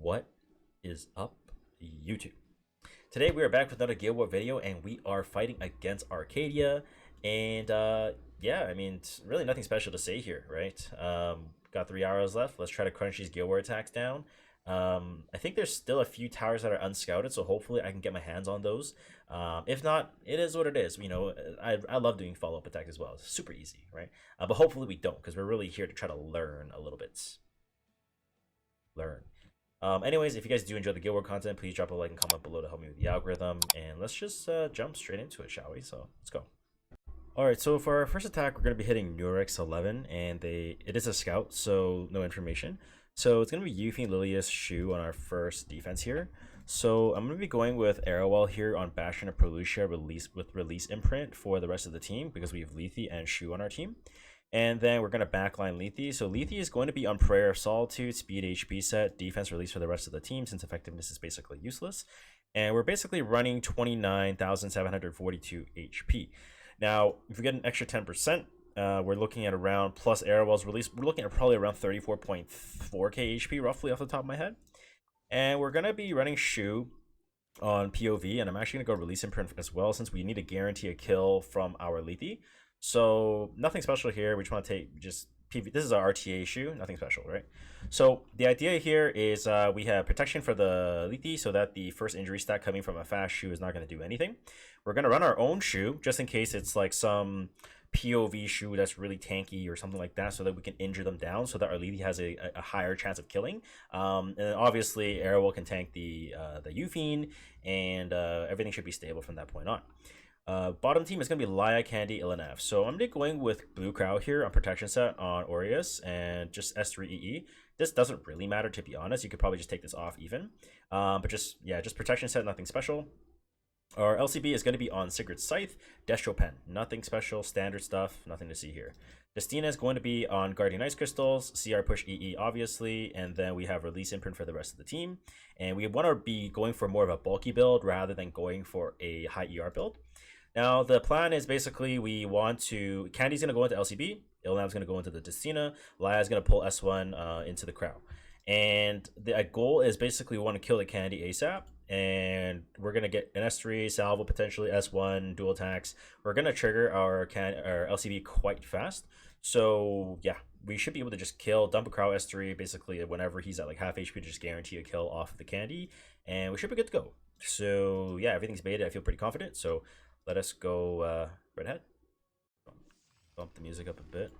What is up, YouTube? Today we are back with another Guild War video, and we are fighting against Arkadia. And yeah, I mean, it's really nothing special to say here, right? Got 3 hours left. Let's try to crunch these Guild War attacks down. I think there's still a few towers that are unscouted, so hopefully I can get my hands on those. If not, it is what it is. You know, I love doing follow-up attacks as well. It's super easy, right? But hopefully we don't, because we're really here to try to learn a little bit. Anyways, if you guys do enjoy the Guild War content, please drop a like and comment below to help me with the algorithm. And let's just jump straight into it, shall we? So let's go. Alright, so for our first attack, we're going to be hitting Nurex 11, and it is a scout, so no information. So it's going to be Yuffie, Lilius, Shu on our first defense here. So I'm going to be going with Arrowwell here on Bastion and Pelucia with release imprint for the rest of the team, because we have Lethe and Shu on our team. And then we're going to backline Lethe. So Lethe is going to be on Prayer of Solitude, speed HP set, defense release for the rest of the team, since effectiveness is basically useless. And we're basically running 29,742 HP. Now, if we get an extra 10%, we're looking at around, plus Arrowwell's release, we're looking at probably around 34.4k HP, roughly off the top of my head. And we're going to be running Shu on POV, and I'm actually going to go release imprint as well, since we need to guarantee a kill from our Lethe. So nothing special here. We just want to take just PV. This is our RTA issue. Nothing special, right? So the idea here is we have protection for the Lethe, so that the first injury stack coming from a fast Shu is not going to do anything. We're going to run our own Shu just in case it's like some POV Shu that's really tanky or something like that, so that we can injure them down, so that our Lethe has a higher chance of killing. And then obviously Arrowwell can tank the Yuffie, and everything should be stable from that point on. Bottom team is going to be Laya, Candy, Ilanef. So I'm going to be going with Blue Crowd here on protection set on Aureus and just S3EE. This doesn't really matter, to be honest. You could probably just take this off even. But just protection set, nothing special. Our LCB is going to be on Sigurd's Scythe, Destro Pen. Nothing special, standard stuff, nothing to see here. Destina is going to be on Guardian Ice Crystals, CR Push EE obviously, and then we have Release Imprint for the rest of the team. And we want to be going for more of a bulky build rather than going for a high ER build. Now, the plan is basically we want to... Candy's going to go into LCB, Ilnam's going to go into the Destina, Laya's going to pull S1 into the crowd. And the goal is basically we want to kill the Candy ASAP, and we're going to get an S3, Salvo, potentially S1, dual attacks. We're going to trigger our LCB quite fast. So, yeah, we should be able to just kill, dump a crowd S3, basically whenever he's at like half HP, to just guarantee a kill off of the Candy, and we should be good to go. So, yeah, everything's baited. I feel pretty confident, so... let us go right ahead. Bump the music up a bit.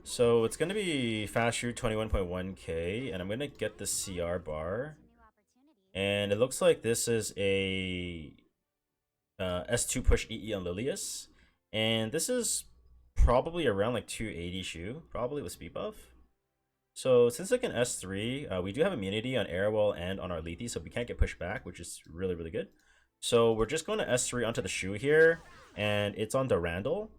So it's going to be fast shoot 21.1k, and I'm going to get the CR bar. And it looks like this is a S2 push EE on Lilius. And this is probably around like 280 Shu, probably with speed buff. So since like an S3, we do have immunity on Arrowwell and on our Lethe, so we can't get pushed back, which is really, really good. So we're just going to S3 onto the Shu here, and it's on the Randall.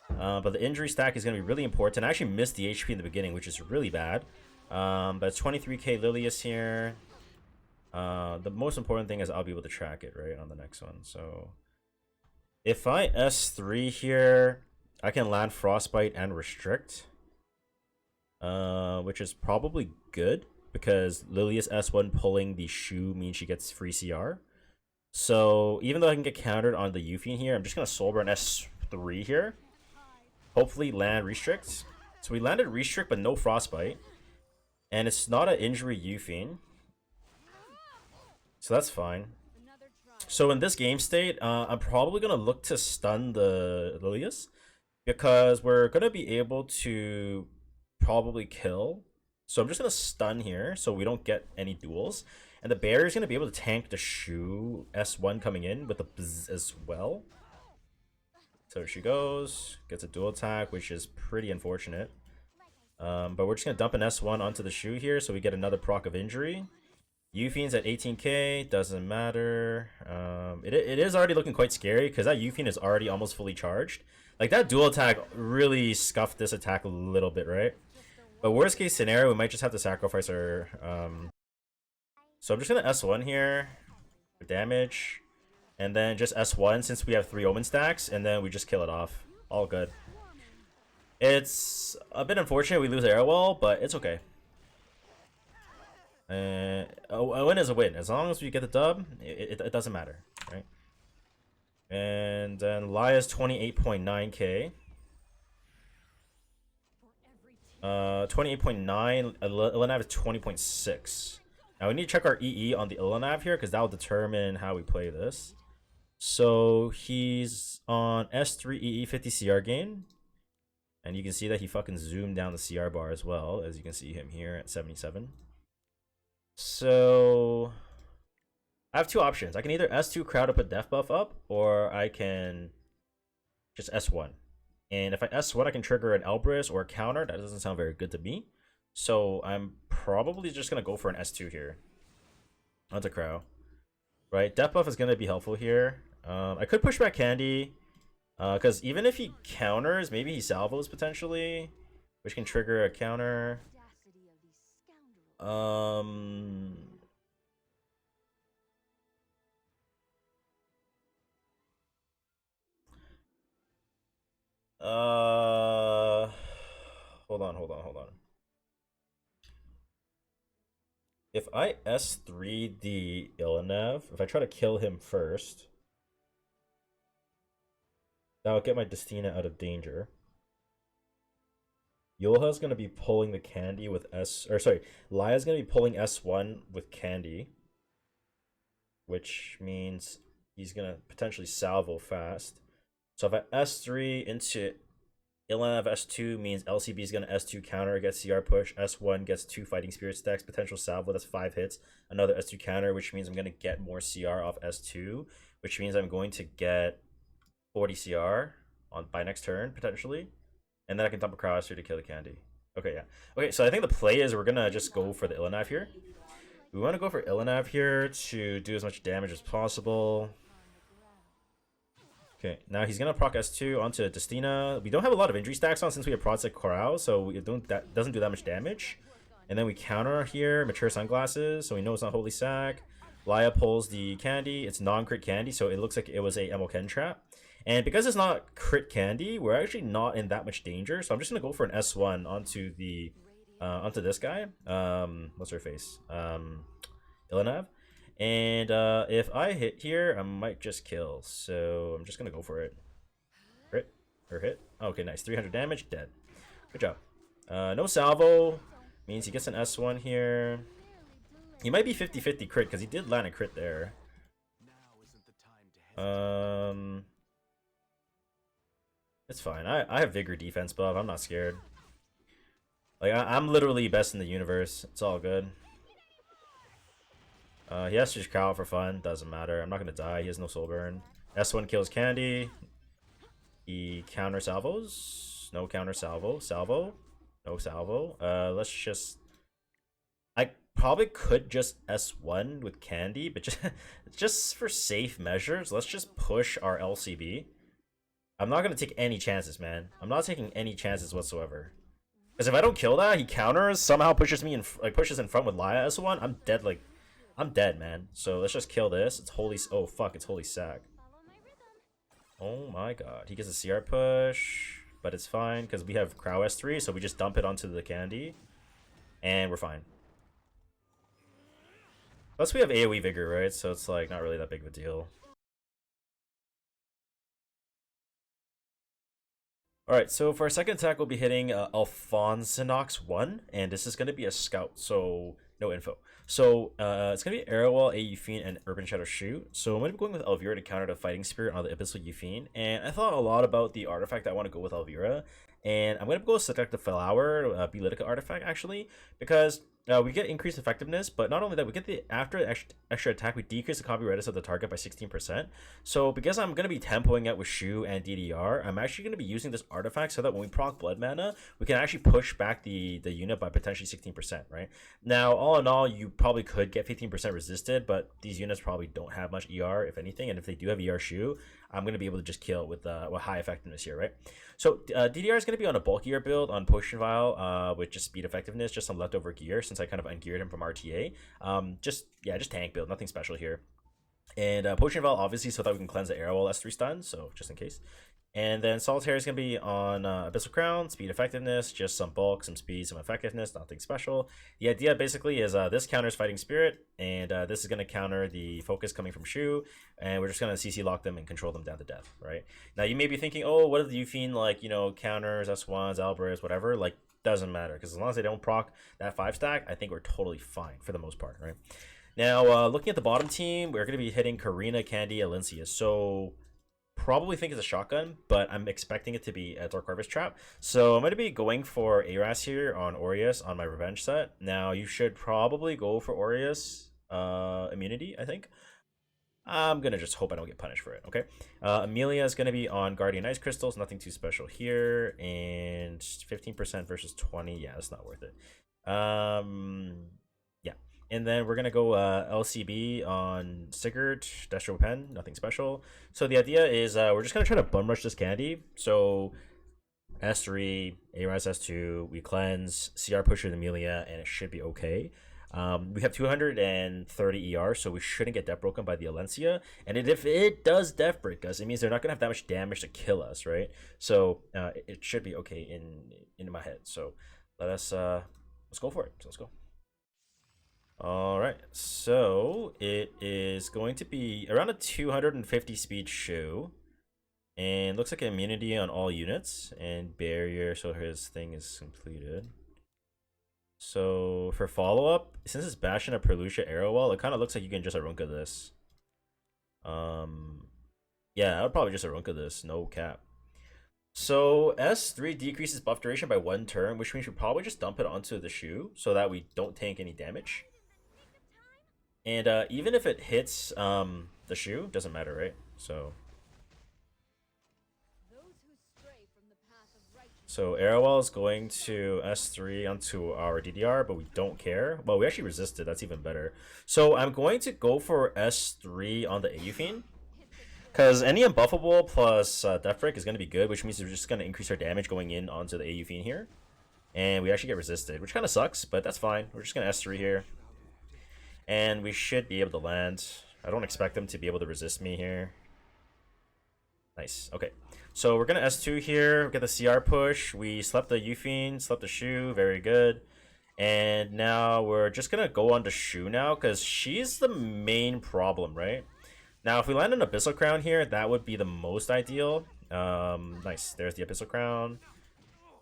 But the injury stack is going to be really important. I actually missed the HP in the beginning, which is really bad. But it's 23k Lilius here. The most important thing is I'll be able to track it, right, on the next one. So if I S3 here, I can land Frostbite and Restrict. Which is probably good, because Lilius S1 pulling the Shu means she gets free CR. So even though I can get countered on the Yuffie here, I'm just going to Soul Burn S3 here. Hopefully land Restrict. So we landed Restrict but no Frostbite. And it's not an injury Yuffie. So that's fine. So in this game state, I'm probably going to look to stun the Lilius, because we're going to be able to probably kill. So I'm just going to stun here so we don't get any duels. And the barrier is going to be able to tank the Shu S1 coming in with the Bzz as well. So she goes, gets a dual attack, which is pretty unfortunate. But we're just going to dump an S1 onto the Shu here so we get another proc of injury. Yuffie's at 18k, doesn't matter. It is already looking quite scary, because that Yuffie is already almost fully charged. Like, that dual attack really scuffed this attack a little bit, right? But worst case scenario, we might just have to sacrifice our... So I'm just going to S1 here for damage, and then just S1 since we have 3 Omen stacks, and then we just kill it off. All good. It's a bit unfortunate we lose Arrowwell, but it's okay. a win is a win. As long as we get the dub, it doesn't matter, right? And then Laya's 28.9k. 28.9. Ilanav is 20.6. Now we need to check our EE on the Ilanav here because that will determine how we play this. So he's on S3 EE 50 CR gain. And you can see that he fucking zoomed down the CR bar as well, as you can see him here at 77. So I have two options. I can either S2 crowd up a def buff up, or I can just S1. And if I S1, I can trigger an Elbrus or a counter. That doesn't sound very good to me. So I'm probably just going to go for an S2 here. Onto Crow. Right, def buff is going to be helpful here. I could push back Candy. Because even if he counters, maybe he salvos potentially, which can trigger a counter. Hold on. If I S3D Ilanav, if I try to kill him first, that'll get my Destina out of danger. Yolha's gonna be pulling the Candy with Laya's gonna be pulling S1 with Candy, which means he's gonna potentially salvo fast. So if I S3 into Ilanav S2 means LCB is gonna S2 counter, gets CR push, S1 gets 2 Fighting Spirit stacks, potential salvo, that's 5 hits, another S2 counter, which means I'm gonna get more CR off S2, which means I'm going to get 40 CR by next turn potentially, and then I can dump a Crowster to kill the Candy. Okay, yeah. Okay, so I think the play is we're gonna just go for the Ilanav here. We want to go for Ilanav here to do as much damage as possible. Okay, now he's gonna proc S2 onto Destina. We don't have a lot of injury stacks on since we have Prodsec Corral, so that doesn't do that much damage. And then we counter here, Mature Sunglasses, so we know it's not Holy Sack. Laya pulls the Candy. It's non-crit Candy, so it looks like it was a Emoken trap. And because it's not crit Candy, we're actually not in that much danger. So I'm just gonna go for an S1 onto the onto this guy. What's her face? Ilanav. And if I hit here, I might just kill. So I'm just gonna go for it. Crit or hit. Okay, nice. 300 damage, dead. Good job. No salvo means he gets an S1 here. He might be 50-50 crit because he did land a crit there. It's fine. I have Vigor defense buff. I'm not scared. Like, I'm literally best in the universe. It's all good. He has to just cow for fun. Doesn't matter. I'm not going to die. He has no soul burn. S1 kills Candy. He counter salvos. No counter salvo. Salvo. No salvo. Let's just... I probably could just S1 with Candy, but just for safe measures, let's just push our LCB. I'm not going to take any chances, man. I'm not taking any chances whatsoever. Because if I don't kill that, he counters, somehow pushes me in, pushes in front with Laya S1. I'm dead, I'm dead, man. So let's just kill this. It's holy, oh fuck, it's Holy Sack. Oh my god. He gets a CR push, but it's fine because we have Crow S3, so we just dump it onto the Candy. And we're fine. Plus we have AoE Vigor, right? So it's like not really that big of a deal. Alright, so for our second attack, we'll be hitting Alphonsinox 1, and this is going to be a scout, so no info. So it's going to be Arrowwall, a Euphine, and Urban Shadow Shoot. So I'm going to be going with Elvira to counter the Fighting Spirit on the Abyssal Euphine, and I thought a lot about the artifact I want to go with Elvira, and I'm going to go with Selective Flower, Belitica artifact actually, because we get increased effectiveness, but not only that, we get the extra attack, we decrease the copy radius of the target by 16%. So because I'm going to be tempoing it with Shu and DDR, I'm actually going to be using this artifact so that when we proc Blood Mana, we can actually push back the unit by potentially 16%, right? Now, all in all, you probably could get 15% resisted, but these units probably don't have much ER, if anything, and if they do have ER Shu, I'm going to be able to just kill with high effectiveness here, right? So DDR is going to be on a bulkier build on Potion Vial with just speed effectiveness, just some leftover gear since I kind of ungeared him from RTA. Just tank build, nothing special here. And Potion Vial obviously so that we can cleanse the Arrowwall S3 stun, so just in case. And then Solitaire is going to be on Abyssal Crown, speed effectiveness, just some bulk, some speed, some effectiveness, nothing special. The idea basically is this counters Fighting Spirit, and this is going to counter the focus coming from Shu, and we're just going to CC lock them and control them down to death, right? Now you may be thinking, oh, what if the Yufine, like, you know, counters, S1s, Alvarez, whatever, like, doesn't matter, because as long as they don't proc that 5 stack, I think we're totally fine for the most part, right? Now, looking at the bottom team, we're going to be hitting Karina, Candy, Alencia, so probably think it's a shotgun, but I'm expecting it to be a Dark Harvest trap. So I'm going to be going for Aras here on Aureus on my revenge set. Now you should probably go for Aureus immunity, I think. I'm going to just hope I don't get punished for it, okay? Amelia is going to be on Guardian Ice Crystals, nothing too special here. And 15% versus 20, yeah, that's not worth it. Yeah. And then we're going to go LCB on Sigurd, Destro Pen, nothing special. So the idea is we're just going to try to bum rush this candy. So S3, ARAS S2, we cleanse, CR push with Amelia, and it should be okay. We have 230 ER, so we shouldn't get death broken by the Alencia. And if it does death break us, it means they're not going to have that much damage to kill us, right? So it should be okay in my head. So let's go for it. So let's go. All right, so it is going to be around a 250 speed Shu, and looks like immunity on all units and barrier, so his thing is completed. So for follow up, since it's bashing a Perlucia arrow wall, it kind of looks like you can just Arunca this. Yeah, I would probably just Arunca this, no cap. So S3 decreases buff duration by 1 turn, which means we probably just dump it onto the Shu so that we don't tank any damage. And even if it hits the Shu, doesn't matter, right? So Arrowwell is going to S3 onto our DDR, but we don't care. Well, we actually resisted. That's even better. So I'm going to go for S3 on the Aufine, because any unbuffable plus Death Break is going to be good, which means we're just going to increase our damage going in onto the Aufine here. And we actually get resisted, which kind of sucks, but that's fine. We're just going to S3 here. And we should be able to land. I don't expect them to be able to resist me here. Nice. Okay. So we're going to S2 here. Get the CR push. We slept the Yufine, slept the Shu. Very good. And now we're just going to go on to Shu now, because she's the main problem, right? Now, if we land an Abyssal Crown here, that would be the most ideal. Nice. There's the Abyssal Crown.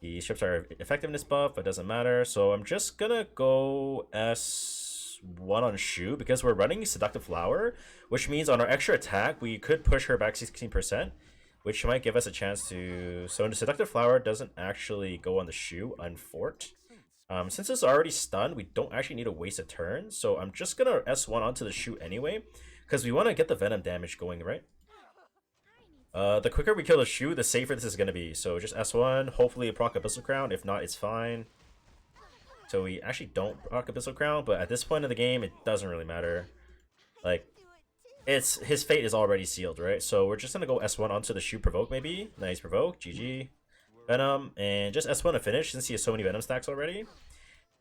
He strips our effectiveness buff, but it doesn't matter. So I'm just going to go S1 on Shu, because we're running Seductive Flower, which means on our extra attack, we could push her back 16%, which might give us a chance to... So the Seductive Flower doesn't actually go on the Shu, unfort. Since it's already stunned, we don't actually need to waste a turn. So I'm just going to S1 onto the Shu anyway, because we want to get the Venom damage going, right? The quicker we kill the Shu, the safer this is going to be. So just S1, hopefully proc Abyssal Crown. If not, it's fine. So we actually don't proc Abyssal Crown, but at this point in the game, it doesn't really matter. Like, his fate is already sealed, right? So we're just going to go S1 onto the Shu provoke, maybe. Nice provoke, GG. Venom, and just S1 to finish since he has so many Venom stacks already.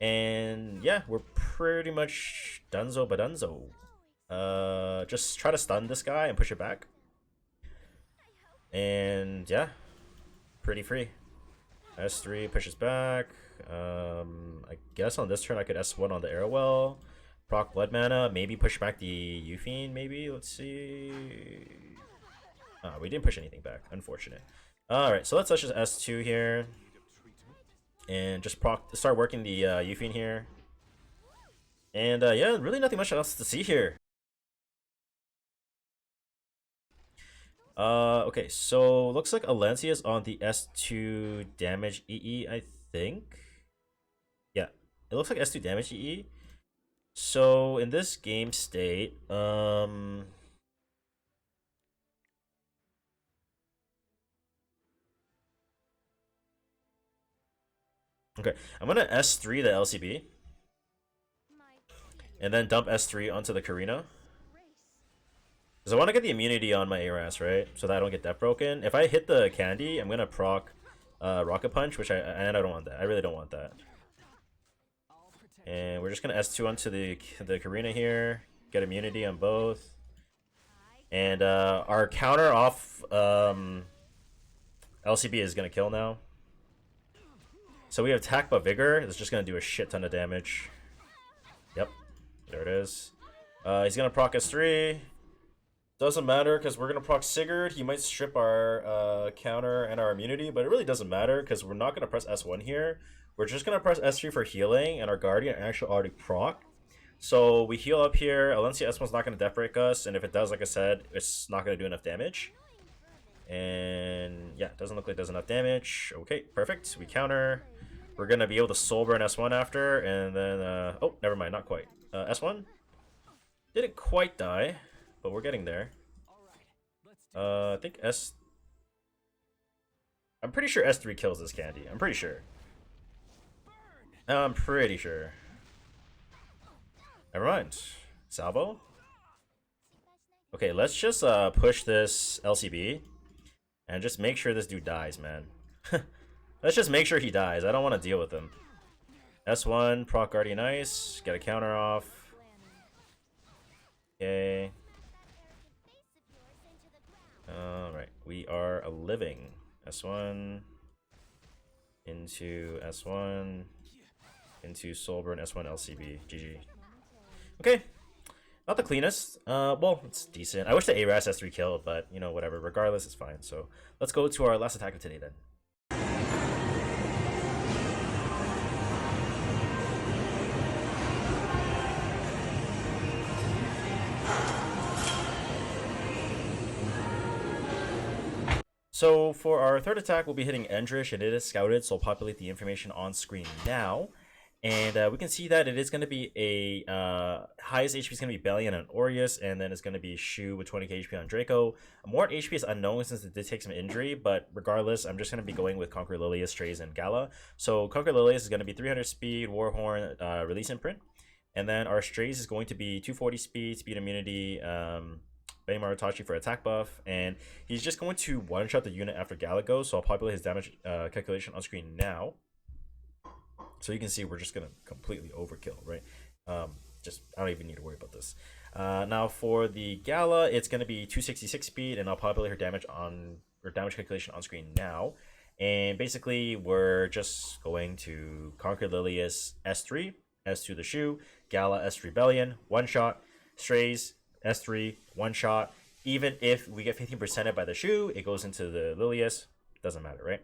And yeah, we're pretty much dunzo badunzo. Just try to stun this guy and push it back. And yeah, pretty free. S3 pushes back. I guess on this turn I could S1 on the Arrowwell. Proc Blood Mana, maybe push back the Yufine, maybe. Let's see. We didn't push anything back, unfortunate. Alright, so let's just S2 here. And just start working the Yufine here. And yeah, really nothing much else to see here. Okay, so looks like Alencia is on the S2 damage EE, I think. Yeah, it looks like S2 damage EE. So in this game state, okay, I'm gonna S3 the LCB, and then dump S3 onto the Karina. Because I want to get the immunity on my Aras, right? So that I don't get death broken. If I hit the candy, I'm gonna proc Rocket Punch, which I don't want that. I really don't want that. And we're just gonna S2 onto the Karina here, get immunity on both. And our counter off LCB is gonna kill now. So we have attack but vigor. It's just gonna do a shit ton of damage. Yep, there it is. He's gonna proc S3. Doesn't matter because we're gonna proc Sigurd. He might strip our counter and our immunity, but it really doesn't matter because we're not gonna press S1 here. We're just gonna press S3 for healing, and our Guardian actually already proc. So we heal up here. Alencia S1's not gonna death break us, and if it does, like I said, it's not gonna do enough damage. And yeah, doesn't look like it does enough damage. Okay, perfect. We counter. We're gonna be able to soul burn S1 after, and then oh, never mind, not quite. S1 didn't quite die, but we're getting there. I think I'm pretty sure S3 kills this candy. I'm pretty sure. I'm pretty sure. Never mind. Salvo. Okay, let's just push this LCB and just make sure this dude dies, man. Let's just make sure he dies. I don't want to deal with him. S1, proc Guardian Ice, get a counter off. Okay. Alright, we are a living. S1 into S1 into Soulburn S1 LCB. GG. Okay. Not the cleanest. Well, it's decent. I wish the ARAS S3 killed, but you know, whatever. Regardless, it's fine. So let's go to our last attack of today then. So for our third attack, we'll be hitting Endrishh, and it is scouted, so I'll populate the information on screen now. And we can see that it is going to be a highest HP is going to be Bellion and Aureus, and then it's going to be Shu with 20k HP on Draco. More HP is unknown since it did take some injury, but regardless, I'm just going to be going with Conquer Lilius, Strays, and Gala. So Conquer Lilius is going to be 300 speed, Warhorn, release imprint, and then our Strays is going to be 240 speed, speed immunity, Benny Marutachi for attack buff, and he's just going to one-shot the unit after Gala goes, so I'll populate his damage calculation on screen now. So you can see we're just going to completely overkill, right? I don't even need to worry about this. Now for the Gala, it's going to be 266 speed, and I'll populate her damage calculation on screen now. And basically, we're just going to Conquer Lilius S3, S2 the Shu, Gala S3 Bellion, one-shot, Strays, S3, one shot. Even if we get 15%ed by the Shu, it goes into the Lilius. Doesn't matter, right?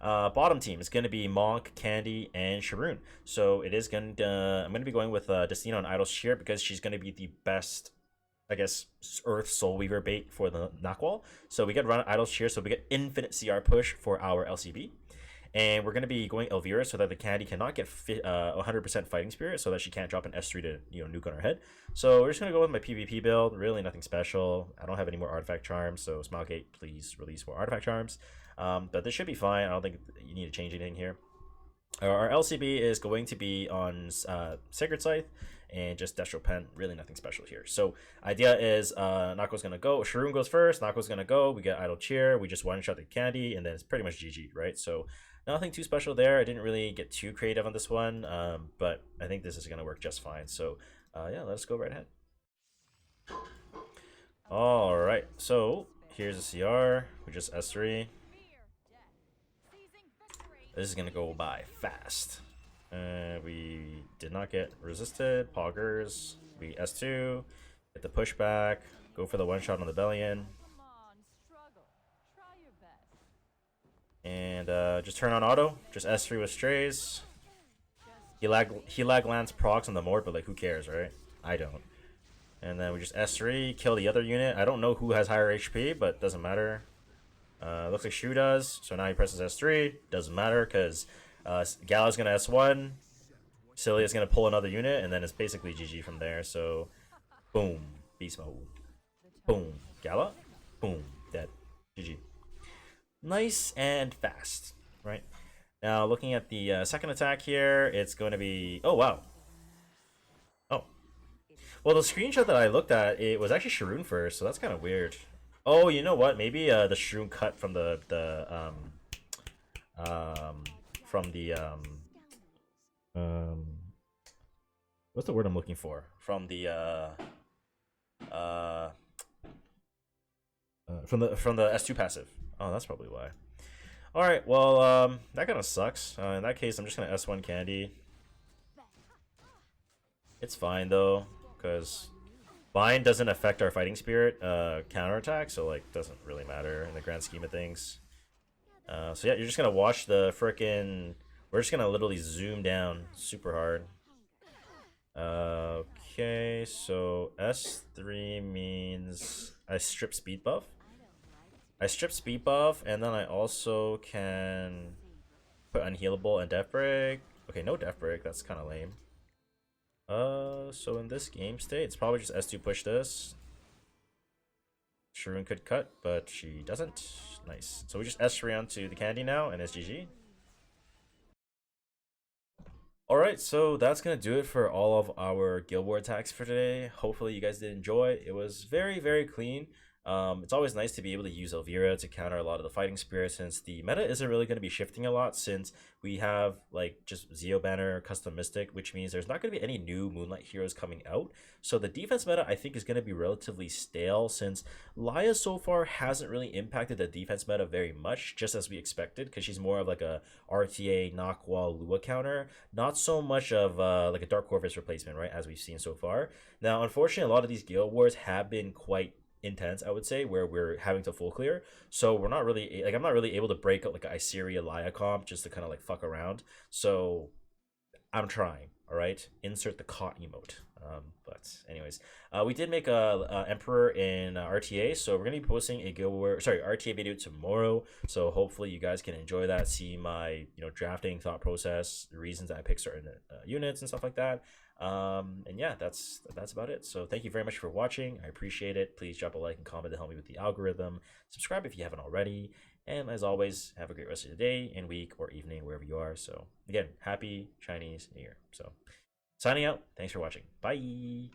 Bottom team is going to be Monk, Candy, and Sharoon. So it is going to. I'm going to be going with Destina on Idol's Shear because she's going to be the best, I guess, Earth Soul Weaver bait for the Knockwall. So we get run Idol's Shear, so we get infinite CR push for our LCB. And we're going to be going Elvira so that the Candy cannot get 100% Fighting Spirit, so that she can't drop an S3 to nuke on her head. So we're just going to go with my PvP build. Really nothing special. I don't have any more Artifact Charms, so Smilegate, please release more Artifact Charms. But this should be fine. I don't think you need to change anything here. Our LCB is going to be on Sacred Scythe and just Destro Pen. Really nothing special here. So idea is Nako's going to go. Sharoon goes first. Nako's going to go. We get Idol Cheer. We just one-shot the Candy, and then it's pretty much GG, right? So nothing too special there. I didn't really get too creative on this one, but I think this is going to work just fine. So yeah, let's go right ahead. All right, so here's a CR. We just S3. This is going to go by fast. We did not get resisted. Poggers. We S2. Get the pushback. Go for the one shot on the Bellion. And just turn on auto. Just S3 with Strays. He lag lands procs on the Mord, but like who cares, right? I don't. And then we just S3, kill the other unit. I don't know who has higher HP, but doesn't matter. Looks like Shu does. So now he presses S3. Doesn't matter because Gala's gonna S1. Celia's gonna pull another unit, and then it's basically GG from there. So boom, beast mode. Boom, Gala. Boom, dead. GG. Nice and fast, right? Now looking at the second attack here, it's going to be, oh wow, oh, well the screenshot that I looked at, it was actually Sharoon first, so that's kind of weird. Oh, you know what? Maybe the Sharoon cut from what's the word I'm looking for? From the from the S2 passive. Oh, that's probably why. All right, well, that kind of sucks. In that case, I'm just gonna S1 Candy. It's fine though, because Bind doesn't affect our Fighting Spirit counterattack, so like doesn't really matter in the grand scheme of things. So yeah, you're just gonna watch the frickin'. We're just gonna literally zoom down super hard. Okay, so S3 means I strip speed buff. I strip speed buff, and then I also can put unhealable and death break. Okay, no death break. That's kind of lame. So in this game state, it's probably just S2 push this. Shirun could cut, but she doesn't. Nice. So we just S3 onto the candy now, and it's GG. Alright, so that's gonna do it for all of our Guild War attacks for today. Hopefully you guys did enjoy. It was very, very clean. It's always nice to be able to use Elvira to counter a lot of the fighting spirits, since the meta isn't really going to be shifting a lot, since we have like just Zeo Banner, Custom Mystic, which means there's not going to be any new Moonlight heroes coming out. So the defense meta I think is going to be relatively stale, since Laya so far hasn't really impacted the defense meta very much, just as we expected, because she's more of like a RTA knock wall Lua counter, not so much of like a Dark Corvus replacement, right, as we've seen so far. Now unfortunately a lot of these guild wars have been quite intense, I would say, where we're having to full clear, so we're not really like, I'm not really able to break up like a Iseria Laya comp just to kind of like fuck around. So I'm trying. All right, insert the caught emote. But anyways, we did make a Emperor in RTA, so we're gonna be posting a Guild War, sorry, RTA video tomorrow. So hopefully you guys can enjoy that, see my drafting thought process, the reasons I pick certain units and stuff like that. And yeah, that's about it. So thank you very much for watching. I appreciate it. Please drop a like and comment to help me with the algorithm. Subscribe if you haven't already. And as always, have a great rest of your day and week or evening, wherever you are. So again, happy Chinese New Year. So signing out. Thanks for watching. Bye.